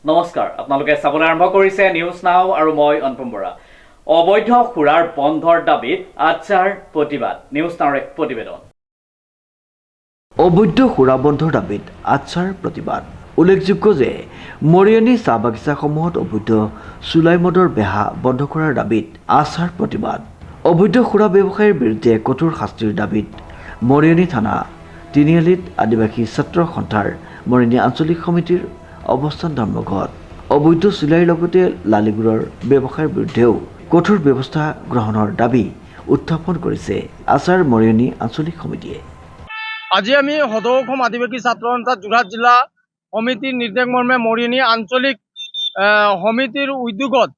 নমস্কাৰ, আপোনালোকে চাবলৈ আৰম্ভ কৰিছে নিউজ নাও আৰু মই অনুপম বৰা। অবৈধ সুৰাৰ বন্ধৰ দাবীত আচ্ছাৰ প্ৰতিবাদ। নিউজ নাওৰ এক প্ৰতিবেদন। অবৈধ সুৰা বন্ধৰ দাবীত আচ্ছাৰ প্ৰতিবাদ। উল্লেখযোগ্য যে মৰিয়নি চাহ বাগিচাসমূহত অবৈধ চুলাই মদৰ বেহা বন্ধ কৰাৰ দাবীত আচ্ছাৰ প্ৰতিবাদ। অবৈধ সুৰা ব্যৱসায়ীৰ বিৰুদ্ধে কঠোৰ শাস্তিৰ দাবীত মৰিয়নি থানা তিনিআলিত আদিবাসী ছাত্ৰ সন্থাৰ মৰিয়নি আঞ্চলিক সমিতিৰ অৱস্থান ধৰ্মঘট। অবৈধ চুলাইৰ লগতে লালিগুড়ৰ ব্যৱসায়ৰ বিৰুদ্ধেও কঠোৰ ব্যৱস্থা গ্ৰহণৰ দাবী উত্থাপন কৰিছে আচ্ছাৰ মৰিয়নি আঞ্চলিক সমিতিয়ে। আজি আমি সদৌ অসম আদিবাসী ছাত্ৰ সন্থা যোৰহাট জিলা সমিতিৰ নিৰ্দেশ মৰ্মে মৰিয়নি আঞ্চলিক সমিতিৰ উদ্যোগত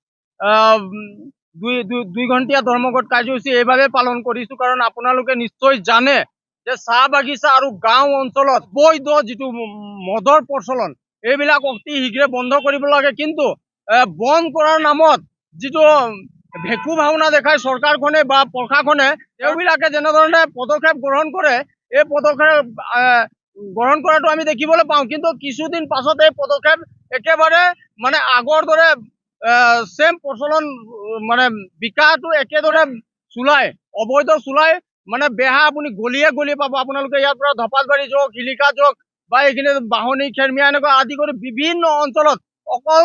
দুই ঘণ্টীয়া ধৰ্মঘট কাৰ্যসূচী এইভাবে পালন কৰিছোঁ, কাৰণ আপোনালোকে নিশ্চয় জানে যে চাহ বাগিচা আৰু গাঁও অঞ্চলত বৈধ যিটো মদৰ প্ৰচলন এইবিলাক অতি শীঘ্ৰে বন্ধ কৰিব লাগে। কিন্তু বন্ধ কৰাৰ নামত যিটো ভেকু ভাওনা দেখায় চৰকাৰখনে বা প্ৰশাসনে, তেওঁবিলাকে যেনেধৰণে পদক্ষেপ গ্ৰহণ কৰে, এই পদক্ষেপ গ্ৰহণ কৰাটো আমি দেখিবলৈ পাওঁ। কিন্তু কিছুদিন পাছত এই পদক্ষেপ একেবাৰে মানে আগৰ দৰে চেম প্ৰচলন মানে বিকাটো একেদৰে চুলাই অবৈধ চুলাই মানে বেহা আপুনি গলিয়ে গলিয়ে পাব। আপোনালোকে ইয়াৰ পৰা ধপাতবাৰী যাওক, শিলিখা যাওক বা এইখিনি বাহনী খেৰমিয়া এনেকুৱা আদি কৰি বিভিন্ন অঞ্চলত অকল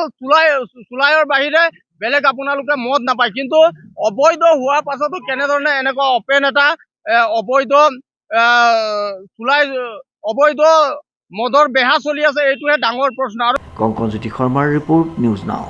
চুলাইৰ বাহিৰে বেলেগ আপোনালোকে মদ নাপায়। কিন্তু অবৈধ হোৱাৰ পাছতো কেনেধৰণে এনেকুৱা অপেন এটা অবৈধ অবৈধ মদৰ বেহা চলি আছে, এইটোহে ডাঙৰ প্ৰশ্ন। কংকনজ্যোতি শৰ্মাৰ ৰিপৰ্ট, নিউজ নাও।